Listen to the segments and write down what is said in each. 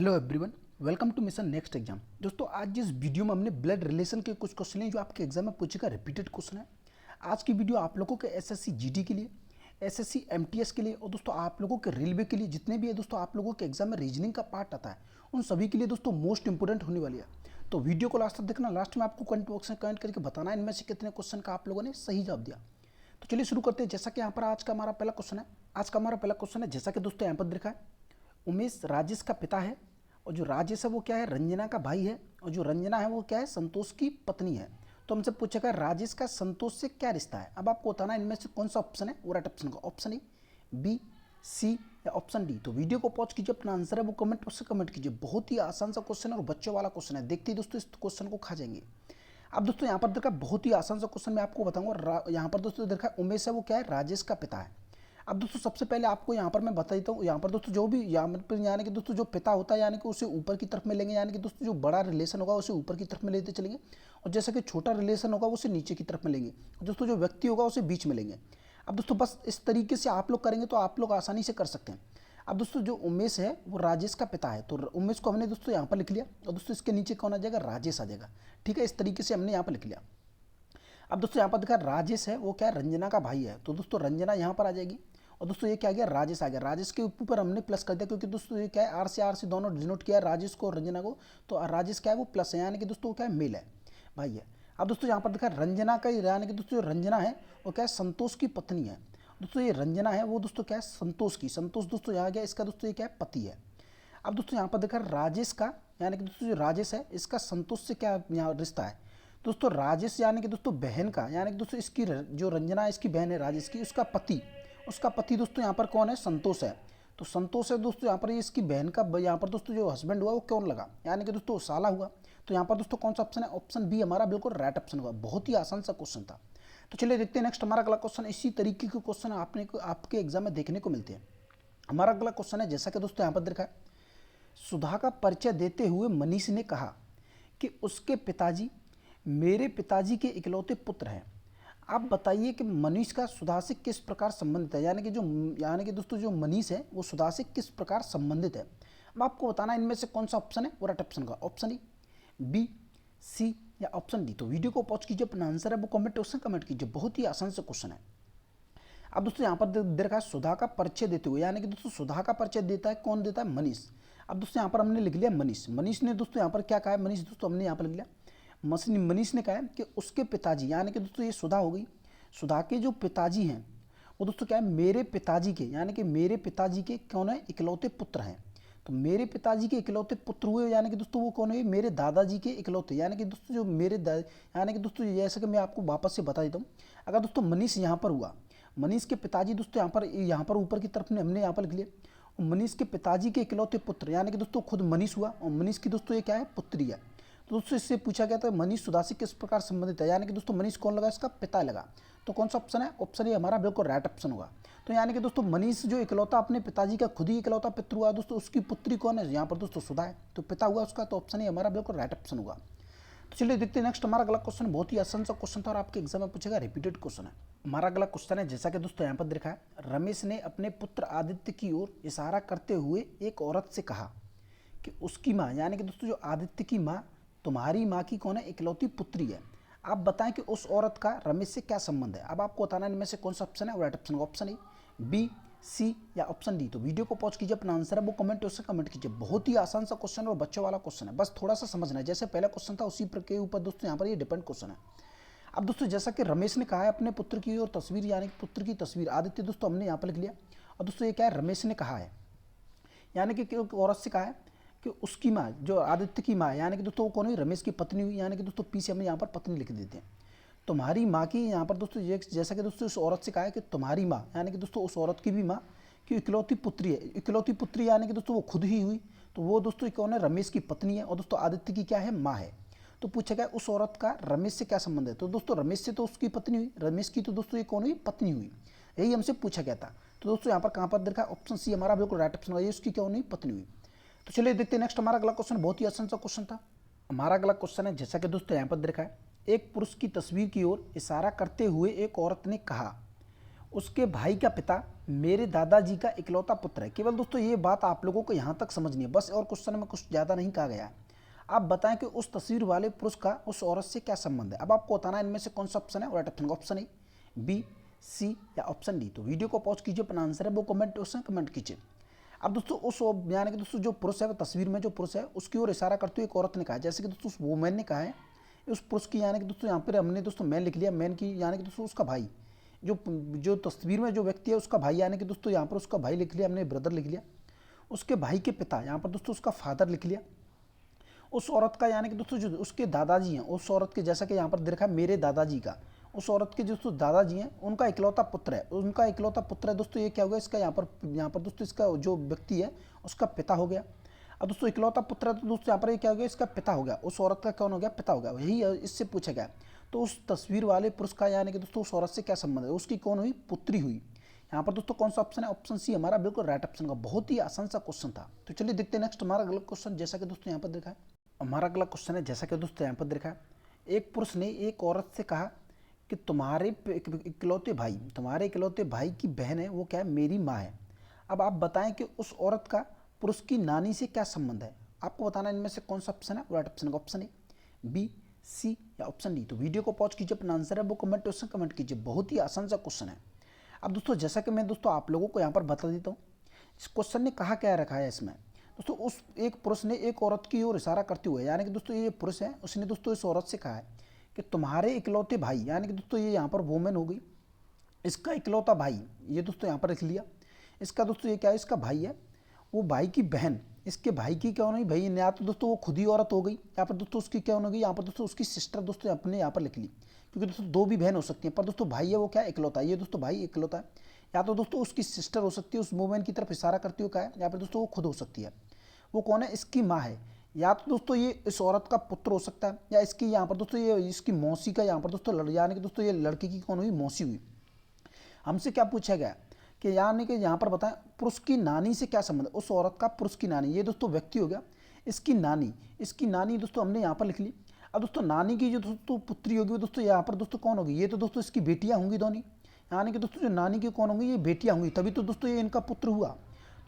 Hello everyone, welcome to mission next exam. दोस्तों, आज जिस वीडियो में हमने ब्लड रिलेशन के कुछ क्वेश्चन हैं जो आपके एग्जाम में पूछेगा, रिपीटेड क्वेश्चन है। आज की वीडियो आप लोगों के एसएससी जीडी के लिए, एसएससी एमटीएस के लिए और दोस्तों आप लोगों के रेलवे के लिए जितने भी है दोस्तों आप लोगों के एग्जाम में रीजनिंग का पार्ट आता है उन सभी के लिए दोस्तों मोस्ट इंपोर्टेंट होने वाली है। तो वीडियो को लास्ट तक देखना। लास्ट में आपको कमेंट बॉक्स में कमेंट करके बताना इनमें से कितने क्वेश्चन का आप लोगों ने सही जवाब दिया। तो चलिए शुरू करते हैं। जैसा कि यहाँ पर आज का हमारा पहला क्वेश्चन है। जैसा कि दोस्तों यहाँ पर देखा है, उमेश राजेश का पिता है और जो राजेश है वो क्या है, रंजना का भाई है और जो रंजना है वो क्या है, संतोष की पत्नी है। तो हमसे पूछेगा राजेश का संतोष से क्या रिश्ता है। अब आपको बताना इनमें से कौन सा ऑप्शन है वो राइट ऑप्शन का, ऑप्शन ए, बी, सी या ऑप्शन डी। तो वीडियो को पॉज कीजिए, अपना आंसर है वो कमेंट बॉक्स से कमेंट कीजिए। बहुत ही आसान सा क्वेश्चन है और बच्चों वाला क्वेश्चन है। देखते ही दोस्तों इस क्वेश्चन को खा जाएंगे। अब दोस्तों यहाँ पर देखा बहुत ही आसान सा क्वेश्चन मैं आपको बताऊंगा। यहाँ पर दोस्तों देखा उमेश है वो क्या है, राजेश का पिता है। अब दोस्तों सबसे पहले आपको यहाँ पर मैं बता देता हूँ, यहाँ पर दोस्तों जो भी यहाँ पर यानी कि दोस्तों जो पिता होता है यानी कि उसे ऊपर की तरफ में लेंगे, यानी कि दोस्तों जो बड़ा रिलेशन होगा उसे ऊपर की तरफ में लेते चलेंगे और जैसा कि छोटा रिलेशन होगा उसे नीचे की तरफ में लेंगे और दोस्तों जो व्यक्ति होगा उसे बीच में लेंगे। अब दोस्तों बस इस तरीके से आप लोग करेंगे तो आप लोग आसानी से कर सकते हैं। अब दोस्तों जो उमेश है वो राजेश का पिता है, तो उमेश को हमने दोस्तों यहाँ पर लिख लिया और दोस्तों इसके नीचे कौन आ जाएगा, राजेश आ जाएगा। ठीक है, इस तरीके से हमने यहाँ पर लिख लिया। अब दोस्तों यहाँ पर देखा राजेश है वो क्या है, रंजना का भाई है, तो दोस्तों रंजना यहाँ पर आ जाएगी और दोस्तों ये क्या आ गया, राजेश आ गया। राजेश के ऊपर हमने प्लस कर दिया क्योंकि दोस्तों ये क्या है, आर से दोनों डिनोट किया है, राजेश को और रंजना को। तो राजेश क्या है वो प्लस है, यानी कि दोस्तों क्या है, मेल है, भाई है। अब दोस्तों यहाँ पर देखा रंजना का, यानी कि दोस्तों जो रंजना है वो क्या है, संतोष की पत्नी है। दोस्तों ये रंजना है वो दोस्तों क्या है, संतोष की, संतोष दोस्तों यहाँ गया, इसका दोस्तों ये क्या है, पति है। अब दोस्तों यहाँ पर देखा राजेश का, यानी कि दोस्तों जो राजेश है इसका संतोष से क्या यहाँ रिश्ता है। दोस्तों राजेश यानी कि दोस्तों बहन का, यानी कि दोस्तों इसकी जो रंजना है इसकी बहन है राजेश की, उसका पति दोस्तों यहाँ पर कौन है, संतोष है। तो संतोष है दोस्तों यहाँ पर इसकी बहन का, यहाँ पर दोस्तों जो हस्बैंड हुआ वो कौन लगा, यानी कि दोस्तों साला हुआ। तो यहाँ पर दोस्तों कौन सा ऑप्शन है, ऑप्शन बी हमारा बिल्कुल राइट ऑप्शन हुआ। बहुत ही आसान सा क्वेश्चन था। तो चलिए देखते हैं नेक्स्ट हमारा अगला क्वेश्चन। इसी तरीके के क्वेश्चन आपके एग्जाम में देखने को मिलते हैं। हमारा अगला क्वेश्चन है, जैसा कि दोस्तों यहाँ पर देखा है, सुधा का परिचय देते हुए मनीष ने कहा कि उसके पिताजी मेरे पिताजी के इकलौते पुत्र हैं। आप बताइए कि मनीष का सुधा से किस प्रकार संबंधित है, यानी कि दोस्तों जो मनीष है वो सुधा से किस प्रकार संबंधित है। अब आपको बताना इनमें से कौन सा ऑप्शन है वो राइट ऑप्शन का, ऑप्शन ए, बी, सी या ऑप्शन डी। तो वीडियो को पॉज कीजिए, अपना आंसर है वो कमेंट बॉक्स में कमेंट कीजिए। बहुत ही आसान से क्वेश्चन है। अब दोस्तों यहाँ पर दे रखा है सुधा का परिचय देते हुए, यानी कि दोस्तों सुधा का परिचय देता है कौन, देता है मनीष। अब दोस्तों यहाँ पर हमने लिख लिया मनीष ने दोस्तों यहाँ पर क्या कहा है, मनीष दोस्तों हमने यहाँ पर लिख लिया मनीष ने कहा है कि उसके पिताजी, यानी कि दोस्तों ये सुधा हो गई, सुधा के जो पिताजी हैं वो दोस्तों क्या है, मेरे पिताजी के, यानी कि मेरे पिताजी के कौन है, इकलौते पुत्र हैं। तो मेरे पिताजी के इकलौते पुत्र हुए, यानी कि दोस्तों वो कौन है, मेरे दादाजी के इकलौते, यानी कि दोस्तों जो यानी कि दोस्तों जैसे कि मैं आपको वापस से बता देता हूँ। अगर दोस्तों मनीष यहाँ पर हुआ, मनीष के पिताजी दोस्तों यहाँ पर ऊपर की तरफ ने हमने यहाँ पर लिख लिया मनीष के पिताजी के इकलौते पुत्र, यानी कि दोस्तों खुद मनीष हुआ और मनीष की दोस्तों ये क्या है, पुत्री है। तो दोस्तों इससे पूछा गया था मनीष सुधा से किस प्रकार संबंधित है, यानी कि दोस्तों मनीष कौन लगा, इसका पिता लगा। तो कौन सा ऑप्शन है, ऑप्शन ये हमारा बिल्कुल राइट ऑप्शन होगा। तो यानी कि दोस्तों मनीष जो इकलौता अपने पिताजी का खुद ही इकलौता पुत्र हुआ दोस्तों, उसकी पुत्री कौन है, यहाँ पर दोस्तों सुधा है, तो पिता हुआ उसका। तो ऑप्शन ये हमारा बिल्कुल राइट ऑप्शन होगा। तो चलिए देखते हैं नेक्स्ट हमारा अगला क्वेश्चन। बहुत ही आसान सा क्वेश्चन था और आपके एग्जाम में पूछेगा, रिपीटेड क्वेश्चन है। हमारा अगला क्वेश्चन है, जैसा कि दोस्तों यहाँ पर देखा है, रमेश ने अपने पुत्र आदित्य की ओर इशारा करते हुए एक औरत से कहा कि उसकी माँ, यानी कि दोस्तों जो आदित्य की माँ तुम्हारी माँ की कौन है, इकलौती पुत्री है। आप बताएं कि उस औरत का रमेश से क्या संबंध है। अब आपको बताना इनमें से कौन सा ऑप्शन है right option, option A, B, C या ऑप्शन डी। तो वीडियो को पॉज कीजिए, अपना आंसर है वो कमेंट उससे कमेंट कीजिए। बहुत ही आसान सा क्वेश्चन और बच्चों वाला क्वेश्चन है, बस थोड़ा सा समझना है। जैसे पहला क्वेश्चन था उसी के ऊपर दोस्तों यहाँ पर ये डिपेंड क्वेश्चन है। अब दोस्तों जैसा कि रमेश ने कहा है अपने पुत्र की और तस्वीर, यानी कि पुत्र की तस्वीर आदित्य दोस्तों हमने यहाँ पर लिख लिया। और दोस्तों ये क्या है, रमेश ने कहा है, यानी कि औरत से कहा है कि उसकी माँ जो आदित्य की माँ, यानी कि दोस्तों वो कौन हुई, रमेश की पत्नी हुई, यानी कि दोस्तों पी से हमने यहाँ पर पत्नी लिख देते हैं। तुम्हारी माँ की, यहाँ पर दोस्तों जैसा कि दोस्तों उस औरत से कहा है कि तुम्हारी माँ, यानी कि दोस्तों उस औरत की भी माँ की इकलौती पुत्री है, इकलौती पुत्री यानी कि दोस्तों वो खुद ही हुई। तो वो दोस्तों कौन है, रमेश की पत्नी है और दोस्तों आदित्य की क्या है, माँ है। तो पूछा गया उस औरत का रमेश से क्या संबंध है। तो दोस्तों रमेश से तो उसकी पत्नी हुई, रमेश की तो दोस्तों ये कौन हुई, पत्नी हुई। यही हमसे पूछा गया था। तो दोस्तों यहाँ पर कहाँ पर देखा, ऑप्शन सी हमारा बिल्कुल राइट ऑप्शन है, ये उसकी क्या हुई, पत्नी हुई। तो चलिए देखते हैं नेक्स्ट हमारा अगला क्वेश्चन। बहुत ही आसान सा क्वेश्चन था। हमारा अगला क्वेश्चन है, जैसा कि दोस्तों यहाँ पर देखा है, एक पुरुष की तस्वीर की ओर इशारा करते हुए एक औरत ने कहा उसके भाई का पिता मेरे दादाजी का इकलौता पुत्र है। केवल दोस्तों ये बात आप लोगों को यहाँ तक समझनी है बस, और क्वेश्चन में कुछ ज़्यादा नहीं कहा गया है। आप बताएं कि उस तस्वीर वाले पुरुष का उस औरत से क्या संबंध है। अब आपको बताना है इनमें से कौन सा ऑप्शन है राइट ऑप्शन का, ऑप्शन ए, बी, सी या ऑप्शन डी। तो वीडियो को पॉज कीजिए, अपना आंसर है वो कमेंट कीजिए। अब दोस्तों उस यानी कि दोस्तों जो पुरुष है वो तस्वीर में जो पुरुष है उसकी ओर इशारा करते हुए एक औरत ने कहा, जैसे कि दोस्तों उस वुमेन ने कहा है उस पुरुष की, यानी कि दोस्तों यहाँ पर हमने दोस्तों मैन लिख लिया, मैन की यानी कि दोस्तों उसका भाई, जो तस्वीर में जो व्यक्ति है उसका भाई, यानी कि दोस्तों यहाँ पर उसका भाई लिख लिया हमने, ब्रदर लिख लिया। उसके भाई के पिता यहाँ पर दोस्तों उसका फादर लिख लिया। उस औरत का यानी कि दोस्तों जो उसके दादाजी हैं, उस औरत के जैसा कि यहाँ पर देखा मेरे दादाजी का, उस औरत के जो दोस्तों दादाजी हैं उनका इकलौता पुत्र है, उनका इकलौता पुत्र है दोस्तों। ये क्या हो गया इसका, यहाँ पर दोस्तों इसका जो व्यक्ति है उसका पिता हो गया। अब दोस्तों इकलौता पुत्र है तो दोस्तों यहाँ पर ये क्या हो गया, इसका पिता हो गया। उस औरत का कौन हो गया, पिता हो गया। यही इससे पूछा गया। तो उस तस्वीर वाले पुरुष का यानी कि दोस्तों उस औरत से क्या संबंध है, उसकी कौन हुई, पुत्री हुई। यहाँ पर दोस्तों कौन सा ऑप्शन है, ऑप्शन सी हमारा बिल्कुल राइट ऑप्शन का। बहुत ही आसान सा क्वेश्चन था। तो चलिए देखते हैं नेक्स्ट हमारा अगला क्वेश्चन, जैसा कि दोस्तों यहाँ पर देखा है। हमारा अगला क्वेश्चन है, जैसा कि दोस्तों यहाँ पर देखा है, एक पुरुष ने एक औरत से कहा कि तुम्हारे इकलौते भाई की बहन है वो क्या है, मेरी माँ है। अब आप बताएं कि उस औरत का पुरुष की नानी से क्या संबंध है। आपको बताना है इनमें से कौन सा ऑप्शन है राइट ऑप्शन का, ऑप्शन ए, बी, सी या ऑप्शन डी। तो वीडियो को पॉज कीजिए, अपना आंसर है वो कमेंट कीजिए। बहुत ही आसान सा क्वेश्चन है। अब दोस्तों जैसा कि मैं दोस्तों आप लोगों को यहाँ पर बता देता हूँ, इस क्वेश्चन ने कहा क्या रखा है इसमें दोस्तों, उस एक पुरुष ने एक औरत की ओर इशारा करते हुए, यानी कि दोस्तों ये पुरुष है उसने दोस्तों इस औरत से कहा है कि तुम्हारे इकलौते भाई, यानी कि दोस्तों ये यहाँ पर वोमेन हो गई, इसका इकलौता भाई, ये दोस्तों यहाँ पर लिख लिया। इसका दोस्तों ये क्या है, इसका भाई है, वो भाई की बहन, इसके भाई की क्या होगी भाई, या तो दोस्तों वो खुद ही औरत हो गई, यहाँ पर दोस्तों उसकी क्या होगी, यहाँ पर दोस्तों उसकी सिस्टर दोस्तों अपने यहाँ पर लिख ली, क्योंकि दोस्तों दो भी बहन हो सकती है, पर दोस्तों भाई है वो क्या इकलौता है, ये दोस्तों भाई इकलौता है। या तो दोस्तों उसकी सिस्टर हो सकती है, उस वुमेन की तरफ इशारा करती हुए क्या है, यहाँ पर दोस्तों वो खुद हो सकती है। वो कौन है, इसकी माँ है। या तो दोस्तों ये इस औरत का पुत्र हो सकता है, या इसकी यहाँ पर दोस्तों ये इसकी मौसी का यहाँ पर दोस्तों यानी कि दोस्तों ये लड़के की कौन हुई, मौसी हुई। हमसे क्या पूछा गया कि यानी कि यहाँ पर बताएं पुरुष की नानी से क्या संबंध है, उस औरत का पुरुष की नानी, ये दोस्तों व्यक्ति हो गया, इसकी नानी दोस्तों हमने यहाँ पर लिख ली। अब दोस्तों नानी की जो दोस्तों पुत्री होगी वो दोस्तों यहाँ पर दोस्तों कौन होगी, ये तो दोस्तों इसकी बेटियाँ होंगी दोनों, यानी कि दोस्तों जो नानी की कौन होंगी, ये बेटियाँ होंगी, तभी तो दोस्तों ये इनका पुत्र हुआ।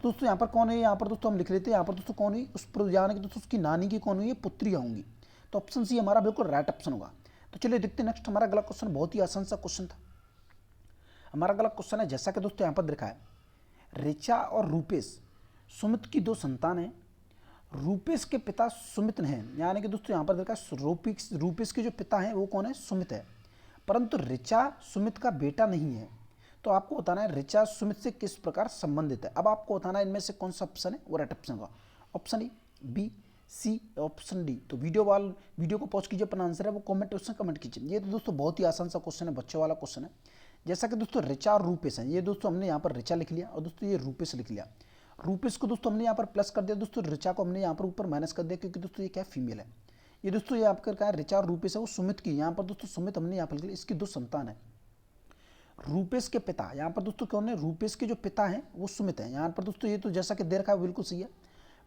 दोस्तों यहाँ पर कौन है, यहाँ पर दोस्तों हम लिख लेते हैं, यहाँ पर दोस्तों कौन हुई, उस यानी कि दोस्तों उसकी नानी की कौन हुई, ये पुत्रियाँ होंगी। तो ऑप्शन सी हमारा बिल्कुल राइट ऑप्शन होगा। तो चलिए देखते हैं नेक्स्ट हमारा अगला क्वेश्चन, बहुत ही आसान सा क्वेश्चन था। हमारा अगला क्वेश्चन है, जैसा कि दोस्तों यहाँ पर देखा है, ऋचा और रूपेश सुमित की दो संतान हैं। रूपेश के पिता सुमित हैं, यानी कि दोस्तों यहाँ पर देखा रूपेश के जो पिता हैं वो कौन है, सुमित है, परंतु ऋचा सुमित का बेटा नहीं है। तो आपको बताना है ऋचा सुमित से किस प्रकार संबंधित है। अब आपको बताना है इनमें से कौन सा ऑप्शन है वो राइट ऑप्शन का, option A, B, C, option D. तो वीडियो को पॉज कीजिए, अपना आंसर है वो कमेंट कीजिए। ये तो दोस्तों बहुत ही आसान सा क्वेश्चन है, बच्चों वाला क्वेश्चन है। जैसा कि दोस्तों ऋचा और रूपेश हैं, ये दोस्तों हमने यहाँ पर ऋचा लिख लिया और दोस्तों ये रूपेश लिख लिया। रूपेश को दोस्तों हमने यहाँ पर प्लस कर दिया, दोस्तों ऋचा को हमने यहाँ पर ऊपर माइनस कर दिया, क्योंकि दोस्तों ये क्या फीमेल है। ये दोस्तों ये आपका क्या है, ऋचा और रूपेश है वो सुमित की, यहाँ पर दोस्तों सुमित हमने यहाँ पर लिख लिया, इसकी दो संतान है। रूपेश के पिता यहाँ पर दोस्तों कौन है, रूपेश के जो पिता हैं वो सुमित हैं। यहाँ पर दोस्तों ये तो जैसा कि दे रखा है बिल्कुल सही है,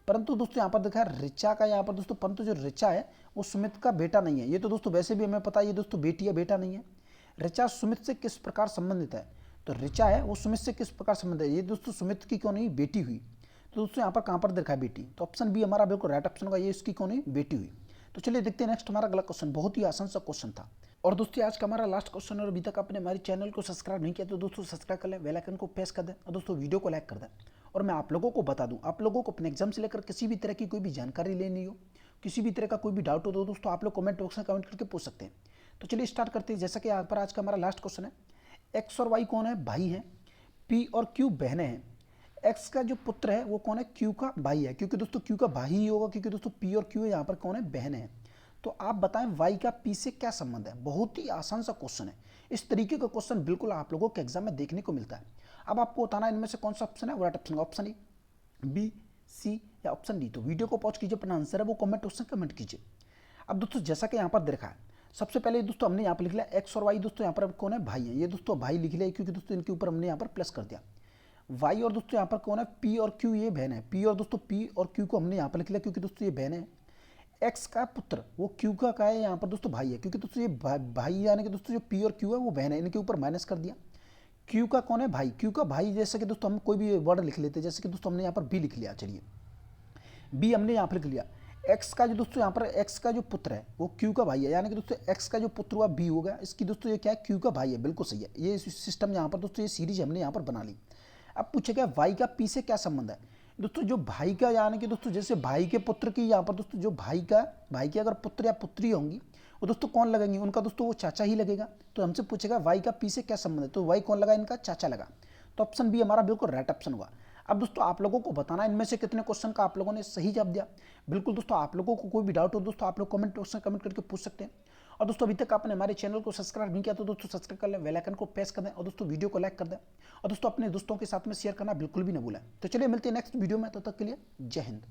परंतु दोस्तों यहाँ पर देखा है ऋचा का यहाँ पर दोस्तों, परंतु जो ऋचा है वो सुमित का बेटा नहीं है। ये तो दोस्तों वैसे भी हमें पता है ये दोस्तों बेटी है, बेटा नहीं है। ऋचा सुमित से किस प्रकार संबंधित है, तो ऋचा है वो सुमित से किस प्रकार संबंधित है, ये दोस्तों सुमित की कौन हुई, बेटी हुई। तो दोस्तों यहाँ पर कहाँ पर देखा है, बेटी। तो ऑप्शन बी हमारा बिल्कुल राइट ऑप्शन होगा, ये इसकी कौन हुई, बेटी हुई। तो चलिए देखते हैं नेक्स्ट हमारा अगला क्वेश्चन, बहुत ही आसान सा क्वेश्चन था। और दोस्तों आज का हमारा लास्ट क्वेश्चन, और अभी तक आपने हमारे चैनल को सब्सक्राइब नहीं किया तो दोस्तों सब्सक्राइब कर लें, बेल आइकन को प्रेस कर दें और दोस्तों वीडियो को लाइक कर दें। और मैं आप लोगों को बता दूं, आप लोगों को अपने एग्जाम से लेकर किसी भी तरह की कोई भी जानकारी लेनी हो, किसी भी तरह का कोई भी डाउट हो तो दोस्तों आप लोग कमेंट बॉक्स में कमेंट करके पूछ सकते हैं। तो चलिए स्टार्ट करते हैं। जैसा कि यहाँ पर आज का हमारा लास्ट क्वेश्चन है, एक्स और वाई कौन है, भाई हैं, पी और क्यू बहनें हैं। एक्स का जो पुत्र है वो कौन है, क्यू का भाई है, क्योंकि दोस्तों क्यू का भाई ही होगा, क्योंकि दोस्तों पी और क्यू यहाँ पर कौन है, बहनें हैं। तो आप बताएं वाई का पी से क्या संबंध है। बहुत ही आसान सा क्वेश्चन है, इस तरीके का क्वेश्चन बिल्कुल आप लोगों के एग्जाम में देखने को मिलता है। अब आपको बताना इनमें से कौन सा ऑप्शन है, right option, option A, B, C या ऑप्शन डी। तो वीडियो को पॉज कीजिए, अपना आंसर है वो कमेंट कीजिए। अब दोस्तों जैसा कि यहाँ पर देखा है, सबसे पहले दोस्तों हमने यहाँ पर लिख लिया एक्स और वाई, दोस्तों यहाँ पर कौन है, भाई है, ये दोस्तों भाई लिख लिया, क्योंकि दोस्तों इनके ऊपर हमने यहाँ पर प्लस कर दिया। वाई और दोस्तों यहाँ पर कौन है, पी और क्यू, ये बहन है, पी और दोस्तों पी और क्यू को हमने यहाँ पर लिख लिया, क्योंकि दोस्तों ये बहन है। एक्स का पुत्र वो क्यू का है, यहाँ पर दोस्तों भाई है, क्योंकि दोस्तों ये भाई यानी कि दोस्तों जो पी और क्यू है वो बहन है, इनके ऊपर माइनस कर दिया। क्यू का कौन है? भाई। क्यू का भाई, जैसे कि दोस्तों हम कोई भी वर्ड लिख लेते हैं, जैसे कि दोस्तों हमने यहाँ पर बी लिख लिया, चलिए बी हमने यहाँ पर लिख लिया। एक्स का जो दोस्तों यहाँ पर एक्स का जो पुत्र है वो क्यू का भाई है, यानी कि दोस्तों एक्स का जो पुत्र हुआ बी होगा, इसकी दोस्तों ये क्या है? क्यू का भाई है, बिल्कुल सही है। ये सिस्टम यहाँ पर दोस्तों, ये सीरीज हमने यहाँ पर बना ली। अब पूछेगा वाई का पी से क्या संबंध है? दोस्तों जो भाई का, यानी कि दोस्तों जैसे भाई के पुत्र की यहाँ पर दोस्तों जो भाई के अगर पुत्र या पुत्री होंगी वो दोस्तों कौन लगेंगे? उनका दोस्तों वो चाचा ही लगेगा। तो हमसे पूछेगा वाई का पी से क्या संबंध है, तो वाई कौन लगा? इनका चाचा लगा। तो ऑप्शन बी हमारा बिल्कुल राइट ऑप्शन हुआ। अब दोस्तों आप लोगों को बताना इनमें से कितने क्वेश्चन का आप लोगों ने सही जवाब दिया। बिल्कुल दोस्तों, आप लोगों को कोई भी डाउट हो दोस्तों आप लोग कमेंट करके पूछ सकते हैं। और दोस्तों अभी तक आपने हमारे चैनल को सब्सक्राइब नहीं किया तो दोस्तों सब्सक्राइब कर लें, बेल आइकन को प्रेस कर दें और दोस्तों वीडियो को लाइक कर दें और दोस्तों अपने दोस्तों के साथ में शेयर करना बिल्कुल भी ना भूलें। तो चलिए मिलते हैं नेक्स्ट वीडियो में, तब तक के लिए जय हिंद।